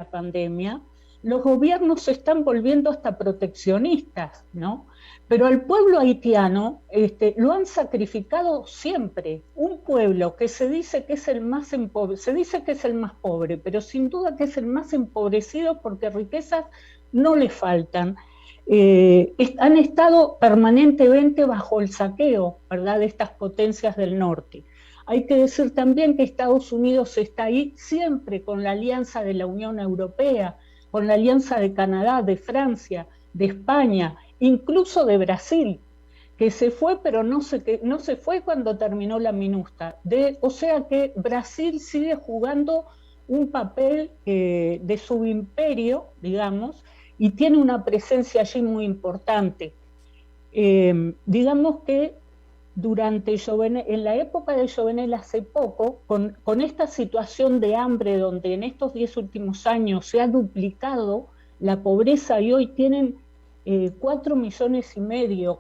la pandemia, los gobiernos se están volviendo hasta proteccionistas, ¿no? Pero al pueblo haitiano lo han sacrificado siempre. Un pueblo que se dice que es el más se dice que es el más pobre, pero sin duda que es el más empobrecido porque riquezas no le faltan. Han estado permanentemente bajo el saqueo, ¿verdad?, de estas potencias del norte. Hay que decir también que Estados Unidos está ahí siempre con la alianza de la Unión Europea, con la alianza de Canadá, de Francia, de España, incluso de Brasil, que se fue, pero no se fue cuando terminó la MINUSTA. O sea que Brasil sigue jugando un papel de subimperio, digamos, y tiene una presencia allí muy importante. Digamos que en la época de Jovenel hace poco, con esta situación de hambre donde en estos 10 últimos años se ha duplicado la pobreza y hoy tienen 4,5 millones,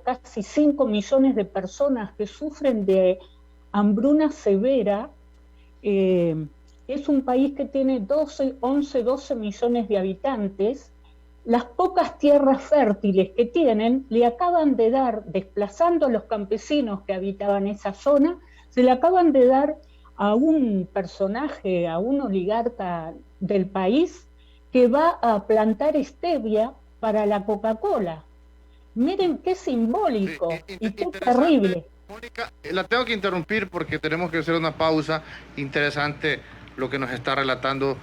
casi 5 millones de personas que sufren de hambruna severa. Es un país que tiene 11, 12 millones de habitantes. Las pocas tierras fértiles que tienen le acaban de dar, desplazando a los campesinos que habitaban esa zona, se le acaban de dar a un personaje, a un oligarca del país que va a plantar stevia para la Coca-Cola. Miren qué simbólico y qué terrible. Mónica, la tengo que interrumpir porque tenemos que hacer una pausa. Interesante lo que nos está relatando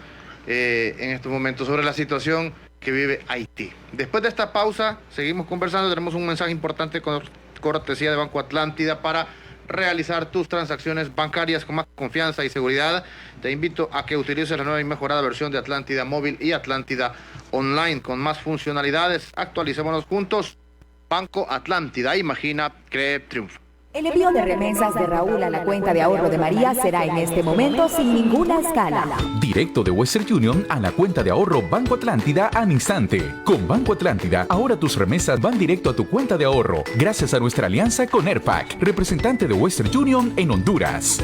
en estos momentos sobre la situación que vive Haití. Después de esta pausa, seguimos conversando. Tenemos un mensaje importante con cortesía de Banco Atlántida para realizar tus transacciones bancarias con más confianza y seguridad. Te invito a que utilices la nueva y mejorada versión de Atlántida Móvil y Atlántida Online con más funcionalidades. Actualicémonos juntos. Banco Atlántida. Imagina, cree, triunfa. El envío de remesas de Raúl a la cuenta de ahorro de María será en este momento sin ninguna escala. Directo de Western Union a la cuenta de ahorro Banco Atlántida al instante. Con Banco Atlántida, ahora tus remesas van directo a tu cuenta de ahorro, gracias a nuestra alianza con Airpac, representante de Western Union en Honduras.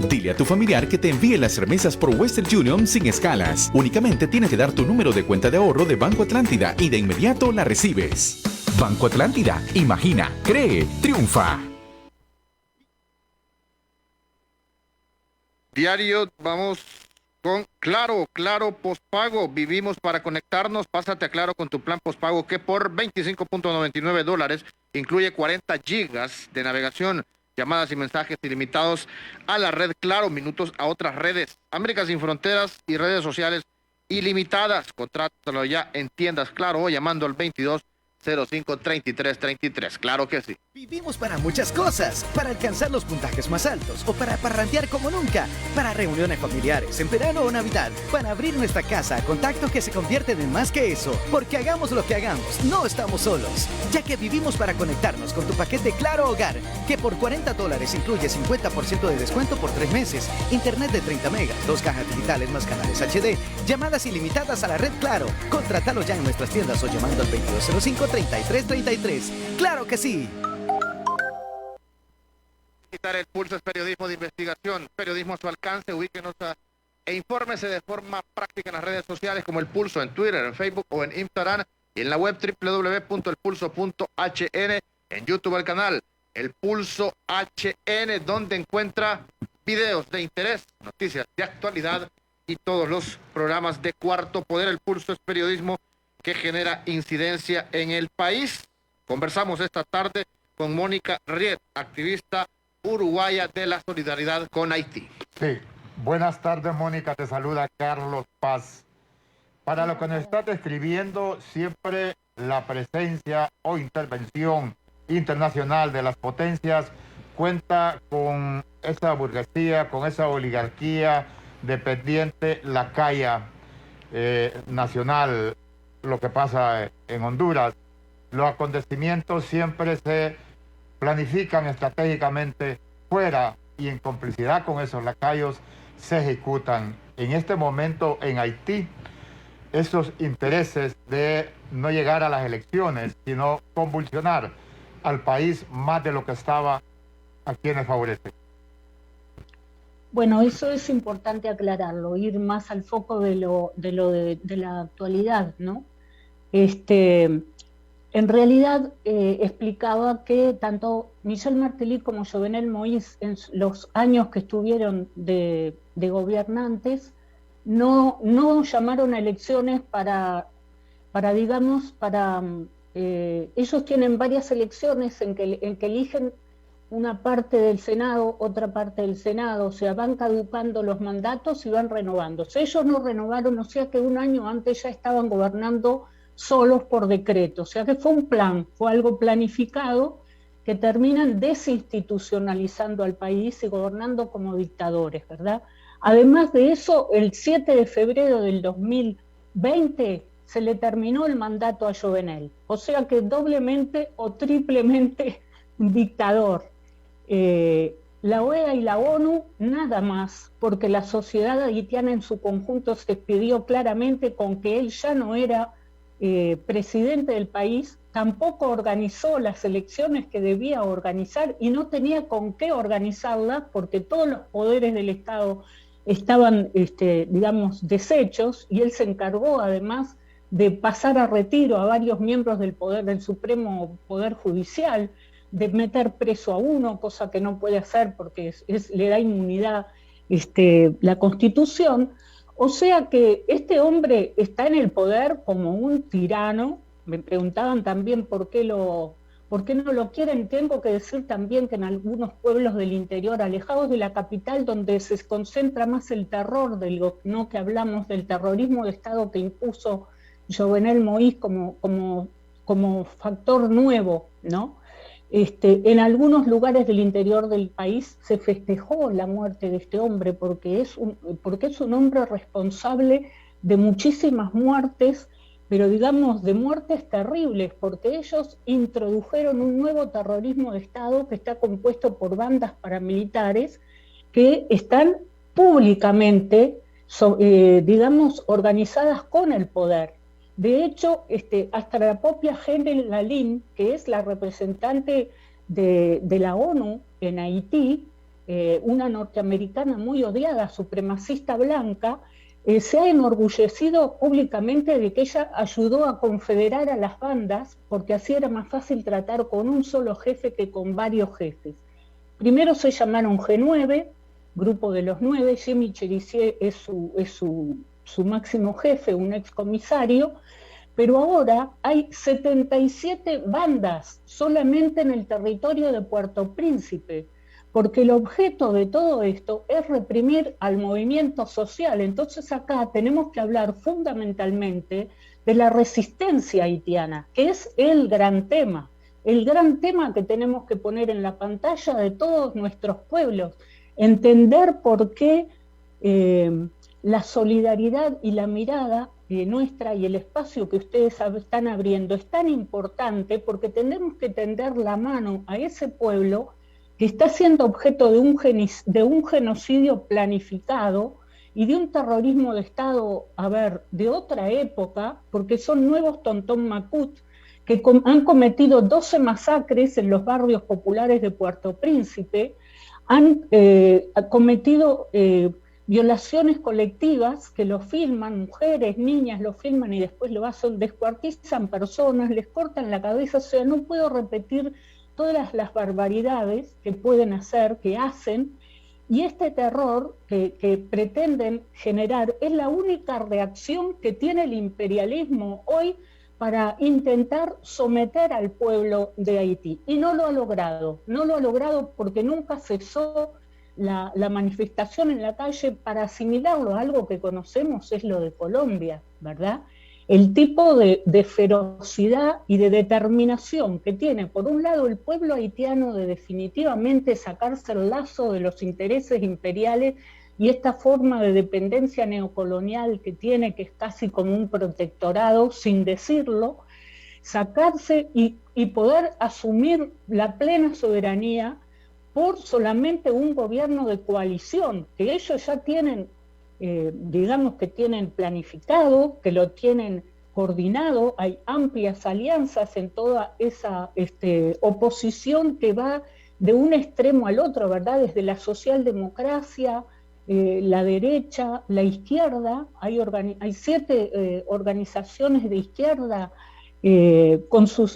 Dile a tu familiar que te envíe las remesas por Western Union sin escalas. Únicamente tienes que dar tu número de cuenta de ahorro de Banco Atlántida y de inmediato la recibes. Banco Atlántida. Imagina, cree, triunfa. Diario, vamos con Claro Postpago. Vivimos para conectarnos. Pásate a Claro con tu plan postpago que por $25.99 incluye 40 gigas de navegación, llamadas y mensajes ilimitados a la red Claro, minutos a otras redes, América Sin Fronteras y redes sociales ilimitadas. Contrátalo ya en tiendas Claro o llamando al 2205-3333. Claro que sí. Vivimos para muchas cosas, para alcanzar los puntajes más altos o para parrandear como nunca, para reuniones familiares en verano o Navidad, para abrir nuestra casa a contactos que se convierten en más que eso, porque hagamos lo que hagamos, no estamos solos, ya que vivimos para conectarnos con tu paquete Claro Hogar, que por $40 incluye 50% de descuento por 3 meses, internet de 30 megas, 2 cajas digitales más canales HD, llamadas ilimitadas a la red Claro. Contrátalo ya en nuestras tiendas o llamando al 2205-3333. ¡Claro que sí! El Pulso es periodismo de investigación, periodismo a su alcance. Ubíquenos e infórmese de forma práctica en las redes sociales como El Pulso, en Twitter, en Facebook o en Instagram, y en la web www.elpulso.hn, en YouTube el canal El Pulso HN, donde encuentra videos de interés, noticias de actualidad y todos los programas de Cuarto Poder. El Pulso es periodismo que genera incidencia en el país. Conversamos esta tarde con Mónica Riet, activista uruguaya de la solidaridad con Haití. Sí, buenas tardes, Mónica, te saluda Carlos Paz. Para lo que nos estás describiendo, siempre la presencia o intervención internacional de las potencias cuenta con esa burguesía, con esa oligarquía dependiente, lacaya nacional, lo que pasa en Honduras. Los acontecimientos siempre se planifican estratégicamente fuera y en complicidad con esos lacayos se ejecutan. En este momento en Haití, esos intereses de no llegar a las elecciones, sino convulsionar al país más de lo que estaba, ¿a quienes favorece? Bueno, eso es importante aclararlo, ir más al foco de la actualidad, ¿no? En realidad explicaba que tanto Michel Martelly como Jovenel Moïse en los años que estuvieron de gobernantes no llamaron a elecciones ellos tienen varias elecciones en que eligen una parte del Senado, otra parte del Senado, o sea, van caducando los mandatos y van renovándose. Ellos no renovaron, o sea que un año antes ya estaban gobernando solos por decreto, o sea que fue un plan, fue algo planificado que terminan desinstitucionalizando al país y gobernando como dictadores, ¿verdad? Además de eso, el 7 de febrero del 2020 se le terminó el mandato a Jovenel, o sea que doblemente o triplemente dictador. La OEA y la ONU nada más, porque la sociedad haitiana en su conjunto se expidió claramente con que él ya no era presidente del país, tampoco organizó las elecciones que debía organizar y no tenía con qué organizarlas porque todos los poderes del Estado estaban, digamos, deshechos, y él se encargó además de pasar a retiro a varios miembros del Supremo Poder Judicial, de meter preso a uno, cosa que no puede hacer porque le da inmunidad la Constitución. O sea que este hombre está en el poder como un tirano. Me preguntaban también por qué no lo quieren. Tengo que decir también que en algunos pueblos del interior, alejados de la capital, donde se concentra más el terror, no que hablamos del terrorismo de Estado que impuso Jovenel Moïse como factor nuevo, ¿no? En algunos lugares del interior del país se festejó la muerte de este hombre porque es un hombre responsable de muchísimas muertes, pero digamos de muertes terribles, porque ellos introdujeron un nuevo terrorismo de Estado que está compuesto por bandas paramilitares que están públicamente, digamos, organizadas con el poder. De hecho, hasta la propia Helen Lalin, que es la representante de la ONU en Haití, una norteamericana muy odiada, supremacista blanca, se ha enorgullecido públicamente de que ella ayudó a confederar a las bandas, porque así era más fácil tratar con un solo jefe que con varios jefes. Primero se llamaron G9, Grupo de los 9, Jimmy Cherizier es su máximo jefe, un excomisario, pero ahora hay 77 bandas solamente en el territorio de Puerto Príncipe, porque el objeto de todo esto es reprimir al movimiento social. Entonces acá tenemos que hablar fundamentalmente de la resistencia haitiana, que es el gran tema que tenemos que poner en la pantalla de todos nuestros pueblos, entender por qué la solidaridad y la mirada nuestra y el espacio que ustedes están abriendo es tan importante, porque tenemos que tender la mano a ese pueblo que está siendo objeto de un genocidio planificado y de un terrorismo de Estado, de otra época, porque son nuevos Tontón Macut, que han cometido 12 masacres en los barrios populares de Puerto Príncipe, han cometido violaciones colectivas que lo filman, mujeres, niñas lo filman y después lo hacen, descuartizan personas, les cortan la cabeza. O sea, no puedo repetir todas las barbaridades que pueden hacer, que hacen, y este terror que pretenden generar es la única reacción que tiene el imperialismo hoy para intentar someter al pueblo de Haití. Y no lo ha logrado porque nunca cesó la manifestación en la calle. Para asimilarlo a algo que conocemos es lo de Colombia, ¿verdad? El tipo de ferocidad y de determinación que tiene, por un lado, el pueblo haitiano de definitivamente sacarse el lazo de los intereses imperiales y esta forma de dependencia neocolonial que tiene, que es casi como un protectorado, sin decirlo, sacarse y poder asumir la plena soberanía por solamente un gobierno de coalición, que ellos ya tienen, digamos que tienen planificado, que lo tienen coordinado. Hay amplias alianzas en toda esa oposición que va de un extremo al otro, ¿verdad? Desde la socialdemocracia, la derecha, la izquierda, hay 7 organizaciones de izquierda,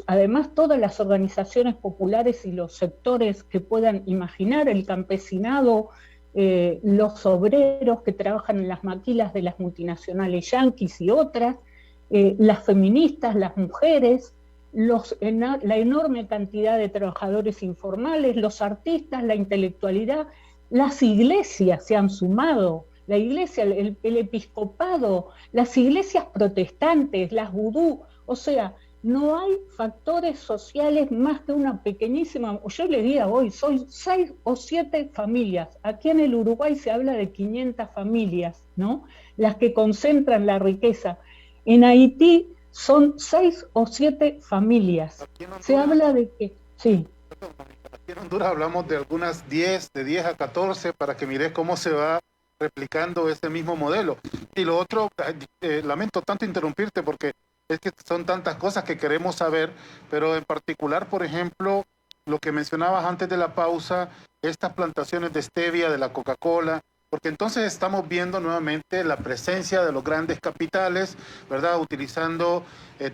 además todas las organizaciones populares y los sectores que puedan imaginar, el campesinado, los obreros que trabajan en las maquilas de las multinacionales yanquis y otras, las feministas, las mujeres, la enorme cantidad de trabajadores informales, los artistas, la intelectualidad, las iglesias se han sumado, la iglesia, el episcopado, las iglesias protestantes, las vudú, o sea, no hay factores sociales más que una pequeñísima, yo le diría hoy, son 6 o 7 familias. Aquí en el Uruguay se habla de 500 familias, ¿no? Las que concentran la riqueza. En Haití son 6 o 7 familias. Se habla de que, sí. Aquí en Honduras hablamos de algunas 10, de 10 a 14, para que mires cómo se va replicando este mismo modelo. Y lo otro, lamento tanto interrumpirte porque es que son tantas cosas que queremos saber, pero en particular, por ejemplo, lo que mencionabas antes de la pausa, estas plantaciones de stevia de la Coca-Cola, porque entonces estamos viendo nuevamente la presencia de los grandes capitales, ¿verdad? Utilizando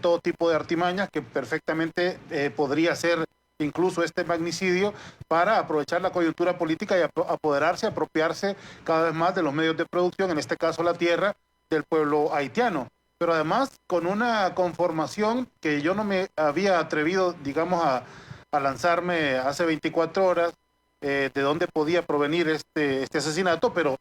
todo tipo de artimañas que perfectamente podría ser incluso este magnicidio para aprovechar la coyuntura política y apoderarse, apropiarse cada vez más de los medios de producción, en este caso la tierra del pueblo haitiano. Pero además con una conformación que yo no me había atrevido, digamos, a lanzarme hace 24 horas, de dónde podía provenir este asesinato, pero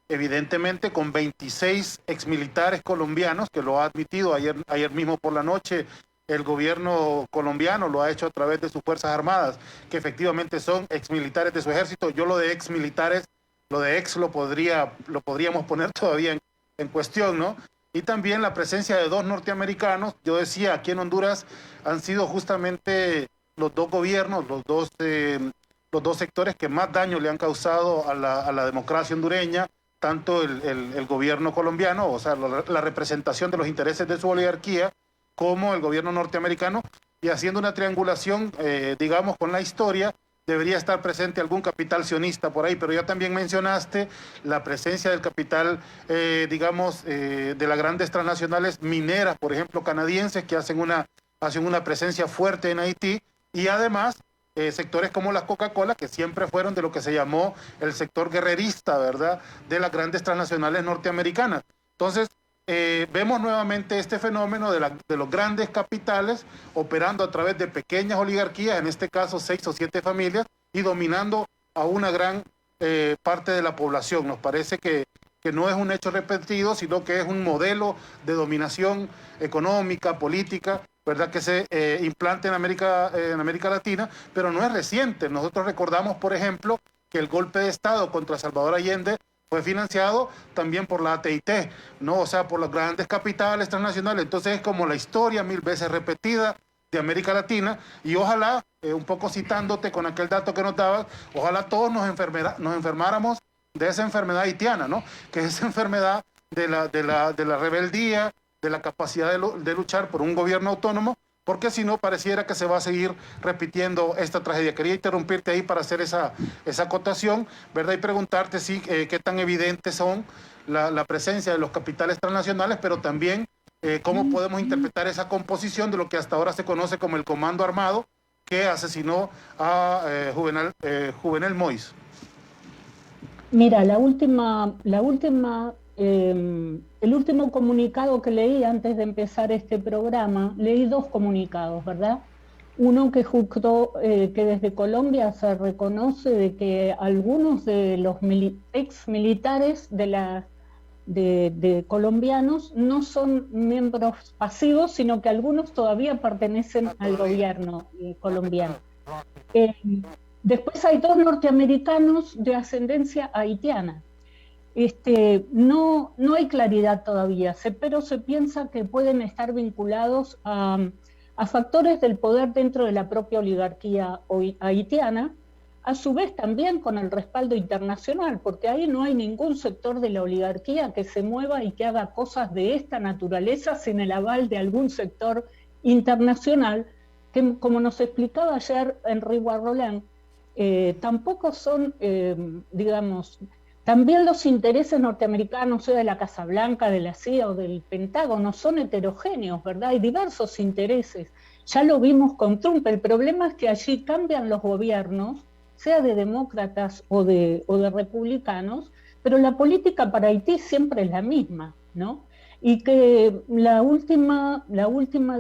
evidentemente con 26 exmilitares colombianos, que lo ha admitido ayer mismo por la noche, el gobierno colombiano lo ha hecho a través de sus Fuerzas Armadas, que efectivamente son exmilitares de su ejército. Yo lo de exmilitares, lo de ex lo podríamos poner todavía en cuestión, ¿no? Y también la presencia de 2 norteamericanos. Yo decía, aquí en Honduras han sido justamente los 2 gobiernos, los dos sectores que más daño le han causado a la democracia hondureña, tanto el gobierno colombiano, o sea, la representación de los intereses de su oligarquía, como el gobierno norteamericano, y haciendo una triangulación, digamos, con la historia, debería estar presente algún capital sionista por ahí, pero ya también mencionaste la presencia del capital, digamos, de las grandes transnacionales mineras, por ejemplo, canadienses, que hacen una presencia fuerte en Haití, y además sectores como la Coca-Cola, que siempre fueron de lo que se llamó el sector guerrerista, ¿verdad?, de las grandes transnacionales norteamericanas. Entonces, vemos nuevamente este fenómeno de los grandes capitales operando a través de pequeñas oligarquías, en este caso 6 o 7 familias, y dominando a una gran parte de la población. Nos parece que no es un hecho repetido, sino que es un modelo de dominación económica, política, ¿verdad?, que se implanta en América Latina, pero no es reciente. Nosotros recordamos, por ejemplo, que el golpe de Estado contra Salvador Allende fue financiado también por la AT&T, ¿no? O sea, por los grandes capitales transnacionales. Entonces es como la historia 1000 veces repetida de América Latina, y ojalá, un poco citándote con aquel dato que nos dabas, ojalá todos nos enfermáramos de esa enfermedad haitiana, ¿no? Que es esa enfermedad de la rebeldía, de la capacidad de luchar por un gobierno autónomo, porque si no pareciera que se va a seguir repitiendo esta tragedia. Quería interrumpirte ahí para hacer esa acotación, ¿verdad? Y preguntarte qué tan evidentes son la presencia de los capitales transnacionales, pero también cómo podemos interpretar esa composición de lo que hasta ahora se conoce como el Comando Armado que asesinó a Juvenal Moïse. Mira, el último comunicado que leí antes de empezar este programa, leí 2 comunicados, ¿verdad? Uno que justo que desde Colombia se reconoce de que algunos de los ex militares de colombianos no son miembros pasivos, sino que algunos todavía pertenecen al gobierno colombiano. Después hay 2 norteamericanos de ascendencia haitiana. No hay claridad todavía, pero se piensa que pueden estar vinculados a factores del poder dentro de la propia oligarquía haitiana, a su vez también con el respaldo internacional, porque ahí no hay ningún sector de la oligarquía que se mueva y que haga cosas de esta naturaleza sin el aval de algún sector internacional, que, como nos explicaba ayer Henri Roland, tampoco son, digamos, También los intereses norteamericanos, sea de la Casa Blanca, de la CIA o del Pentágono, son heterogéneos, ¿verdad? Hay diversos intereses. Ya lo vimos con Trump. El problema es que allí cambian los gobiernos, sea de demócratas o de republicanos, pero la política para Haití siempre es la misma, ¿no? Y que la última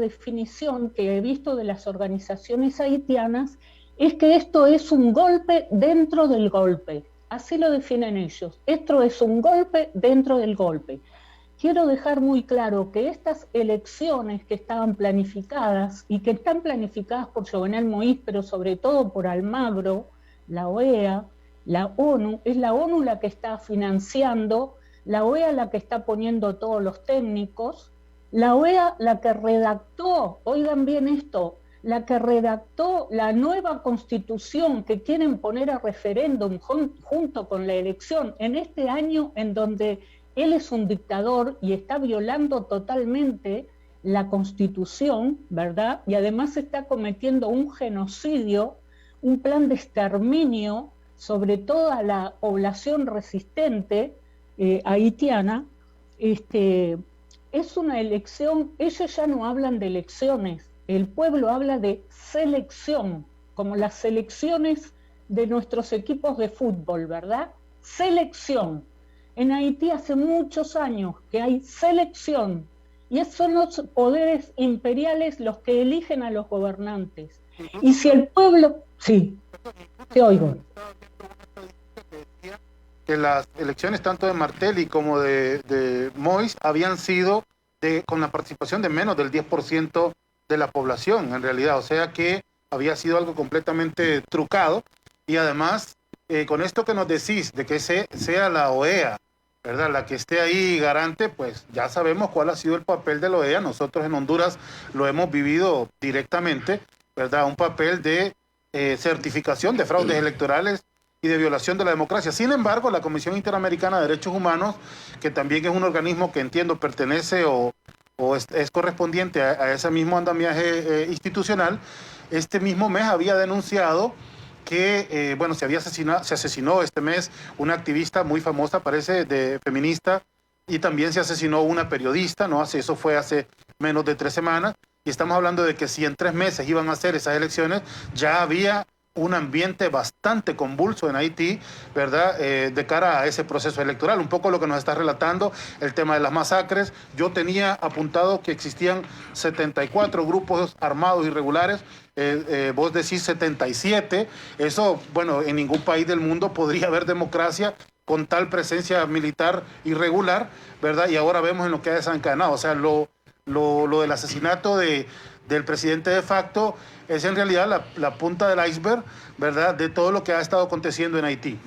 definición que he visto de las organizaciones haitianas es que esto es un golpe dentro del golpe. Así lo definen ellos. Esto es un golpe dentro del golpe. Quiero dejar muy claro que estas elecciones que estaban planificadas y que están planificadas por Jovenel Moïse, pero sobre todo por Almagro, la OEA, la ONU, es la ONU la que está financiando, la OEA la que está poniendo todos los técnicos, la OEA la que redactó, oigan bien esto, la que redactó la nueva constitución que quieren poner a referéndum junto con la elección en este año en donde él es un dictador y está violando totalmente la constitución, ¿verdad? Y además está cometiendo un genocidio, un plan de exterminio sobre toda la población resistente haitiana. Es una elección, ellos ya no hablan de elecciones, el pueblo habla de selección, como las selecciones de nuestros equipos de fútbol, ¿verdad? Selección. En Haití hace muchos años que hay selección, y son los poderes imperiales los que eligen a los gobernantes. Y si el pueblo... Sí, te oigo. Que las elecciones tanto de Martelly como de Moïse habían sido con la participación de menos del 10% de la población, en realidad. O sea que había sido algo completamente trucado. Y además, con esto que nos decís, de que sea la OEA, ¿verdad?, la que esté ahí garante, pues ya sabemos cuál ha sido el papel de la OEA. Nosotros en Honduras lo hemos vivido directamente, ¿verdad? Un papel de certificación de fraudes electorales y de violación de la democracia. Sin embargo, la Comisión Interamericana de Derechos Humanos, que también es un organismo que entiendo pertenece o es correspondiente a ese mismo andamiaje institucional, este mismo mes había denunciado que, se asesinó este mes una activista muy famosa, parece, feminista, y también se asesinó una periodista, ¿no? Eso fue hace menos de 3 semanas, y estamos hablando de que si en 3 meses iban a hacer esas elecciones, ya había un ambiente bastante convulso en Haití, ¿verdad?, de cara a ese proceso electoral. Un poco lo que nos está relatando el tema de las masacres. Yo tenía apuntado que existían 74 grupos armados irregulares, vos decís 77. Eso, bueno, en ningún país del mundo podría haber democracia con tal presencia militar irregular, ¿verdad? Y ahora vemos en lo que ha desencadenado. O sea, lo del asesinato del presidente de facto es en realidad la punta del iceberg, ¿verdad?, de todo lo que ha estado aconteciendo en Haití.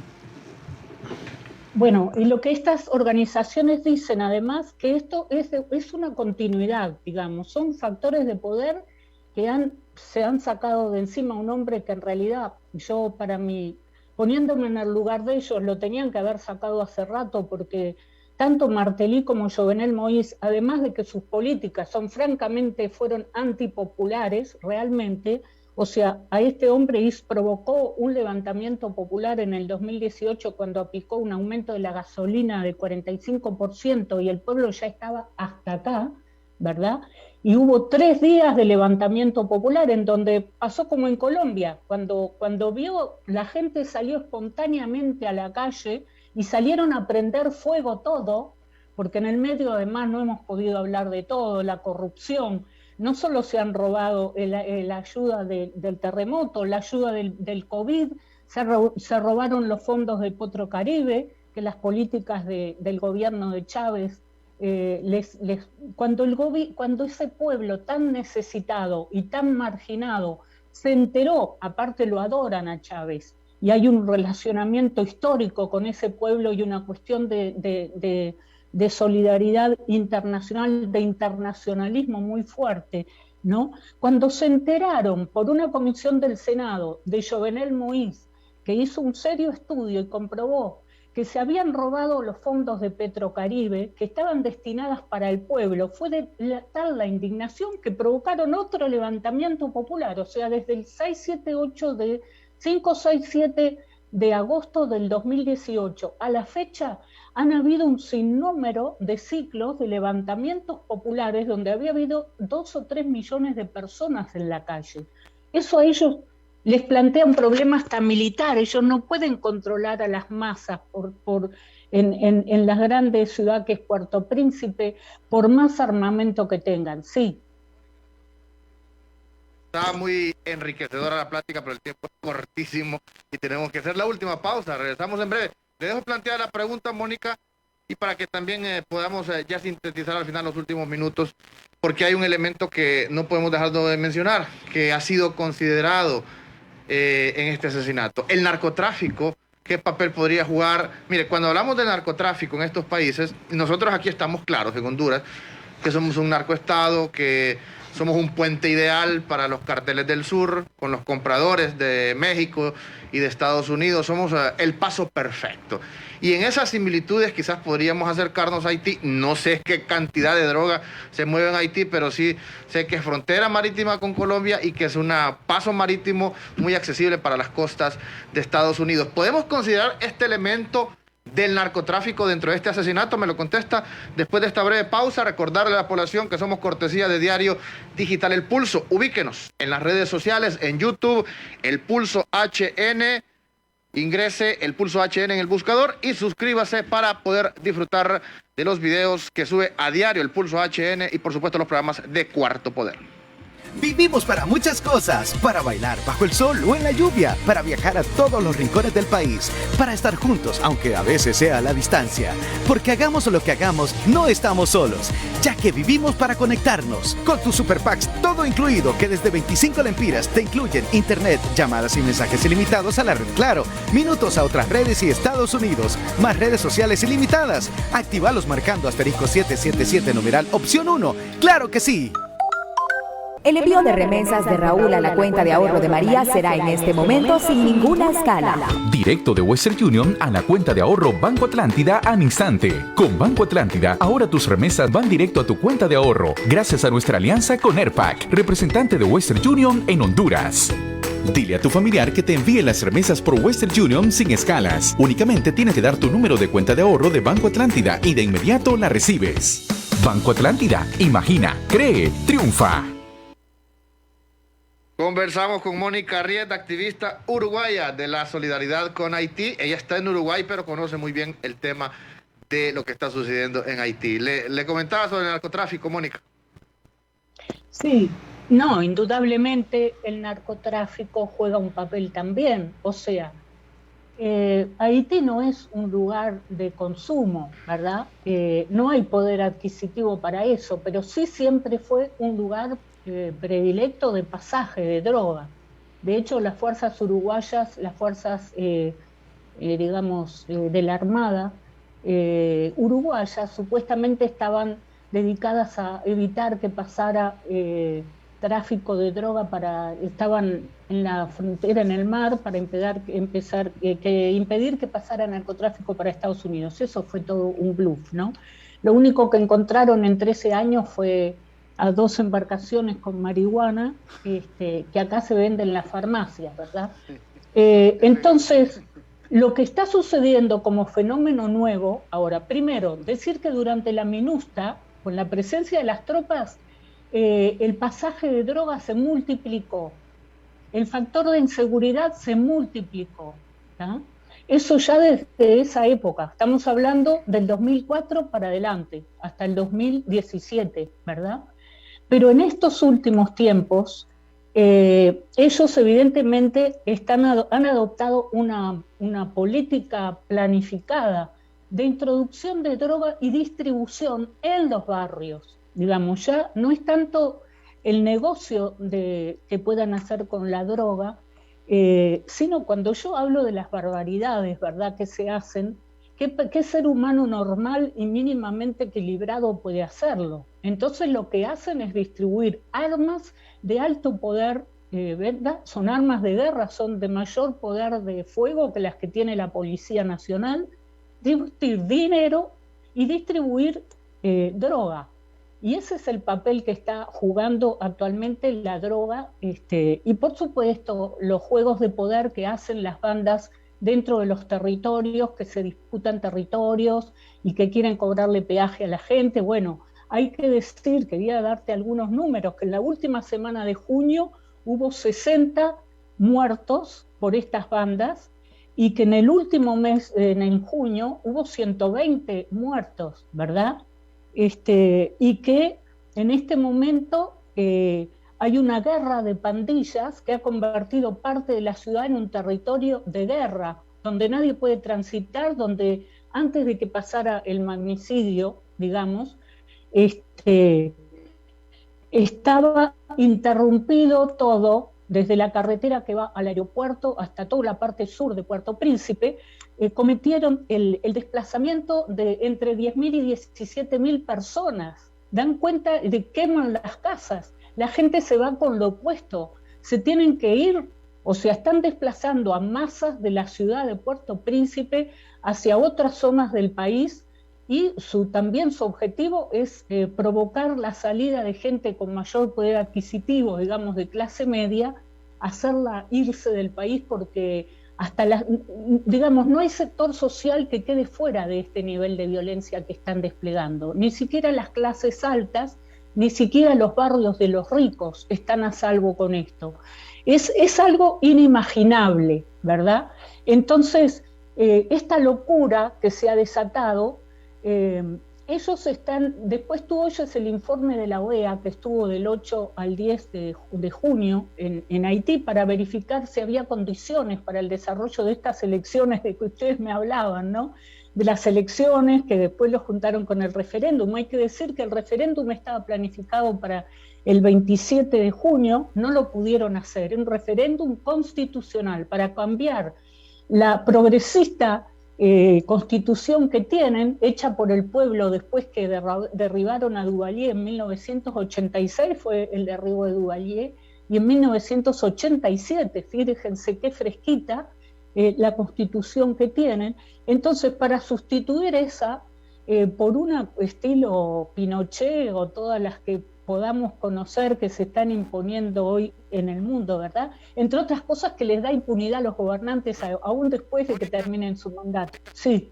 Bueno, y lo que estas organizaciones dicen además, que esto es una continuidad, digamos, son factores de poder que se han sacado de encima a un hombre que en realidad yo, para mí, poniéndome en el lugar de ellos, lo tenían que haber sacado hace rato, porque tanto Martelly como Jovenel Moïse, además de que sus políticas fueron antipopulares realmente, o sea, a este hombre provocó un levantamiento popular en el 2018 cuando aplicó un aumento de la gasolina de 45% y el pueblo ya estaba hasta acá, ¿verdad? Y hubo 3 días de levantamiento popular en donde pasó como en Colombia, cuando vio la gente salió espontáneamente a la calle y salieron a prender fuego todo, porque en el medio además no hemos podido hablar de todo, la corrupción. No solo se han robado la ayuda del terremoto, la ayuda del COVID, se robaron los fondos de Petrocaribe, que las políticas del gobierno de Chávez, cuando ese pueblo tan necesitado y tan marginado se enteró, aparte lo adoran a Chávez, y hay un relacionamiento histórico con ese pueblo y una cuestión de solidaridad internacional, de internacionalismo muy fuerte, ¿no? Cuando se enteraron por una comisión del Senado de Jovenel Moïse, que hizo un serio estudio y comprobó que se habían robado los fondos de Petrocaribe, que estaban destinadas para el pueblo, fue tal la indignación que provocaron otro levantamiento popular, o sea, desde el 567 de agosto del 2018 a la fecha, han habido un sinnúmero de ciclos de levantamientos populares donde había habido 2 o 3 millones de personas en la calle. Eso a ellos les plantea un problema hasta militar. Ellos no pueden controlar a las masas en las grandes ciudades que es Puerto Príncipe, por más armamento que tengan. Sí. Está muy enriquecedora la plática, pero el tiempo es cortísimo y tenemos que hacer la última pausa. Regresamos en breve. Le dejo plantear la pregunta, Mónica, y para que también podamos ya sintetizar al final los últimos minutos, porque hay un elemento que no podemos dejar de mencionar, que ha sido considerado en este asesinato. El narcotráfico, ¿qué papel podría jugar? Mire, cuando hablamos de narcotráfico en estos países, nosotros aquí estamos claros, en Honduras, que somos un narcoestado, que somos un puente ideal para los carteles del sur, con los compradores de México y de Estados Unidos. Somos el paso perfecto. Y en esas similitudes quizás podríamos acercarnos a Haití. No sé qué cantidad de droga se mueve en Haití, pero sí sé que es frontera marítima con Colombia y que es un paso marítimo muy accesible para las costas de Estados Unidos. ¿Podemos considerar este elemento del narcotráfico dentro de este asesinato? Me lo contesta después de esta breve pausa. Recordarle a la población que somos cortesía de Diario Digital El Pulso. Ubíquenos en las redes sociales, en YouTube, El Pulso HN. Ingrese El Pulso HN en el buscador y suscríbase para poder disfrutar de los videos que sube a diario El Pulso HN y por supuesto los programas de Cuarto Poder. Vivimos para muchas cosas, para bailar bajo el sol o en la lluvia, para viajar a todos los rincones del país, para estar juntos, aunque a veces sea a la distancia. Porque hagamos lo que hagamos, no estamos solos, ya que vivimos para conectarnos. Con tus Super Packs, todo incluido, que desde 25 lempiras te incluyen internet, llamadas y mensajes ilimitados a la red Claro, minutos a otras redes y Estados Unidos, más redes sociales ilimitadas. Actívalos marcando *777 numeral opción 1. ¡Claro que sí! El envío de remesas de Raúl a la cuenta de ahorro de María será en este momento sin ninguna escala. Directo de Western Union a la cuenta de ahorro Banco Atlántida al instante. Con Banco Atlántida, ahora tus remesas van directo a tu cuenta de ahorro, gracias a nuestra alianza con Airpac, representante de Western Union en Honduras. Dile a tu familiar que te envíe las remesas por Western Union sin escalas. Únicamente tienes que dar tu número de cuenta de ahorro de Banco Atlántida y de inmediato la recibes. Banco Atlántida, imagina, cree, triunfa. Conversamos con Mónica Arrieta, activista uruguaya de la solidaridad con Haití. Ella está en Uruguay, pero conoce muy bien el tema de lo que está sucediendo en Haití. Le comentaba sobre el narcotráfico, Mónica. Sí, no, indudablemente el narcotráfico juega un papel también. O sea, Haití no es un lugar de consumo, ¿verdad? No hay poder adquisitivo para eso, pero sí siempre fue un lugar predilecto de pasaje de droga. De hecho, las fuerzas uruguayas, las fuerzas, digamos, de la Armada uruguaya, supuestamente estaban dedicadas a evitar que pasara tráfico de droga, estaban en la frontera, en el mar, para impedir que pasara narcotráfico para Estados Unidos. Eso fue todo un bluff, ¿no? Lo único que encontraron en 13 años fue a 2 embarcaciones con marihuana, que acá se venden en las farmacias, ¿verdad? Entonces, lo que está sucediendo como fenómeno nuevo, ahora, primero, decir que durante la MINUSTA, con la presencia de las tropas, el pasaje de drogas se multiplicó, el factor de inseguridad se multiplicó, ¿tá? Eso ya desde esa época, estamos hablando del 2004 para adelante, hasta el 2017, ¿verdad? Pero en estos últimos tiempos, ellos evidentemente han adoptado una política planificada de introducción de droga y distribución en los barrios. Digamos, ya no es tanto el negocio que puedan hacer con la droga, sino cuando yo hablo de las barbaridades, ¿verdad?, que se hacen, ¿qué ser humano normal y mínimamente equilibrado puede hacerlo? Entonces lo que hacen es distribuir armas de alto poder, ¿verdad? Son armas de guerra, son de mayor poder de fuego que las que tiene la Policía Nacional, distribuir dinero y distribuir droga. Y ese es el papel que está jugando actualmente la droga, y por supuesto los juegos de poder que hacen las bandas dentro de los territorios, que se disputan territorios y que quieren cobrarle peaje a la gente. Bueno, hay que decir, quería darte algunos números, que en la última semana de junio hubo 60 muertos por estas bandas y que en el último mes, en junio, hubo 120 muertos, ¿verdad? Y que en este momento hay una guerra de pandillas que ha convertido parte de la ciudad en un territorio de guerra, donde nadie puede transitar, donde antes de que pasara el magnicidio, digamos, estaba interrumpido todo, desde la carretera que va al aeropuerto hasta toda la parte sur de Puerto Príncipe. Cometieron el desplazamiento de entre 10.000 y 17.000 personas. Dan cuenta de queman las casas. La gente se va con lo opuesto. Se tienen que ir, o sea, están desplazando a masas de la ciudad de Puerto Príncipe hacia otras zonas del país, y también su objetivo es provocar la salida de gente con mayor poder adquisitivo, digamos, de clase media, hacerla irse del país, porque digamos, no hay sector social que quede fuera de este nivel de violencia que están desplegando. Ni siquiera las clases altas, ni siquiera los barrios de los ricos están a salvo con esto. Es algo inimaginable, ¿verdad? Entonces, esta locura que se ha desatado, ellos están, después tú oyes el informe de la OEA que estuvo del 8 al 10 de junio en Haití para verificar si había condiciones para el desarrollo de estas elecciones de que ustedes me hablaban, ¿no? De las elecciones que después lo juntaron con el referéndum. Hay que decir que el referéndum estaba planificado para el 27 de junio, no lo pudieron hacer, un referéndum constitucional para cambiar la progresista constitución que tienen, hecha por el pueblo después que derribaron a Duvalier en 1986, fue el derribo de Duvalier, y en 1987, fíjense qué fresquita la constitución que tienen. Entonces, para sustituir esa por una estilo Pinochet o todas las que podamos conocer que se están imponiendo hoy en el mundo, ¿verdad? Entre otras cosas, que les da impunidad a los gobernantes aún después de que terminen su mandato. Sí.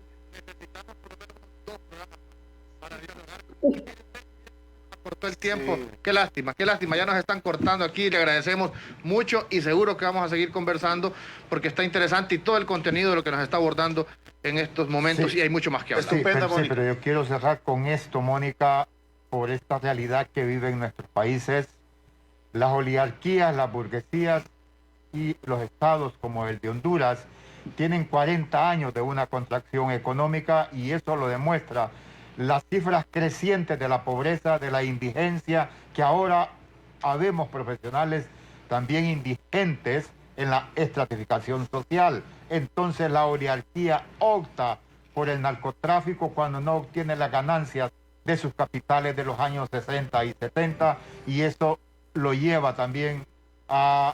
Cortó el tiempo. Sí. Qué lástima, ya nos están cortando aquí, le agradecemos mucho y seguro que vamos a seguir conversando porque está interesante y todo el contenido de lo que nos está abordando en estos momentos, sí. Y hay mucho más que hablar. Sí, pero yo quiero cerrar con esto, Mónica, por esta realidad que viven nuestros países. Las oligarquías, las burguesías y los estados como el de Honduras tienen 40 años de una contracción económica, y eso lo demuestra las cifras crecientes de la pobreza, de la indigencia, que ahora habemos profesionales también indigentes en la estratificación social. Entonces la oligarquía opta por el narcotráfico cuando no obtiene las ganancias de sus capitales de los años 60 y 70, y eso lo lleva también a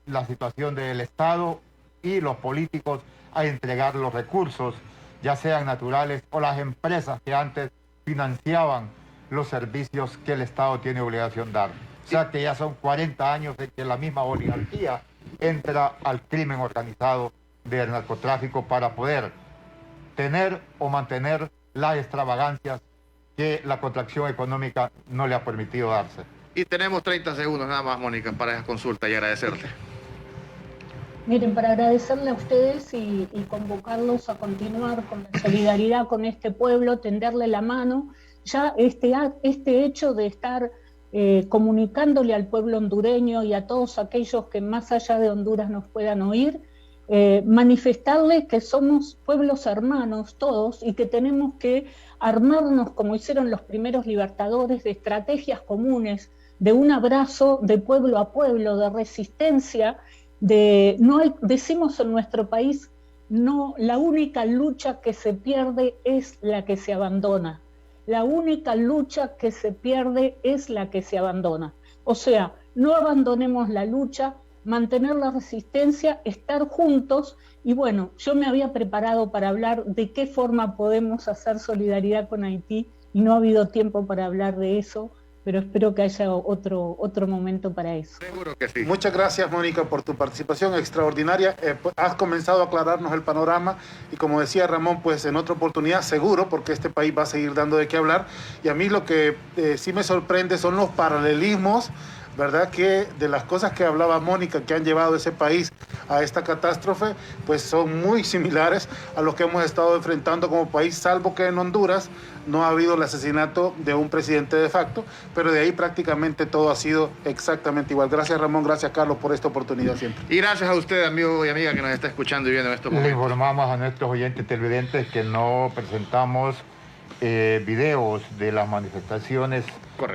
la situación del Estado y los políticos a entregar los recursos, ya sean naturales o las empresas que antes financiaban los servicios que el Estado tiene obligación de dar. O sea que ya son 40 años de que la misma oligarquía entra al crimen organizado del narcotráfico para poder tener o mantener las extravagancias que la contracción económica no le ha permitido darse. Y tenemos 30 segundos nada más, Mónica, para esa consulta y agradecerte. Miren, para agradecerle a ustedes y convocarlos a continuar con la solidaridad con este pueblo, tenderle la mano. Ya este hecho de estar comunicándole al pueblo hondureño y a todos aquellos que más allá de Honduras nos puedan oír, manifestarles que somos pueblos hermanos todos y que tenemos que armarnos, como hicieron los primeros libertadores, de estrategias comunes, de un abrazo de pueblo a pueblo, de resistencia. Decimos en nuestro país, no, la única lucha que se pierde es la que se abandona. La única lucha que se pierde es la que se abandona. O sea, no abandonemos la lucha, mantener la resistencia, estar juntos. Y bueno, yo me había preparado para hablar de qué forma podemos hacer solidaridad con Haití y no ha habido tiempo para hablar de eso. pero espero que haya otro momento para eso. Seguro que sí. Muchas gracias, Mónica, por tu participación extraordinaria. Has comenzado a aclararnos el panorama y, como decía Ramón, pues en otra oportunidad seguro, porque este país va a seguir dando de qué hablar. Y a mí lo que sí me sorprende son los paralelismos, ¿verdad? Que de las cosas que hablaba Mónica, que han llevado ese país a esta catástrofe, pues son muy similares a los que hemos estado enfrentando como país, salvo que en Honduras no ha habido el asesinato de un presidente de facto, pero de ahí prácticamente todo ha sido exactamente igual. Gracias, Ramón, gracias, Carlos, por esta oportunidad siempre. Y gracias a usted, amigo y amiga, que nos está escuchando y viendo en estos momentos. Le informamos a nuestros oyentes televidentes que no presentamos videos de las manifestaciones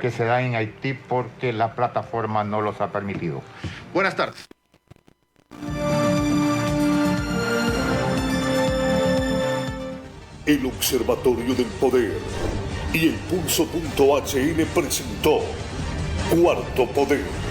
que se dan en Haití porque la plataforma no los ha permitido. Buenas tardes. El Observatorio del Poder y el Pulso.hn presentó Cuarto Poder.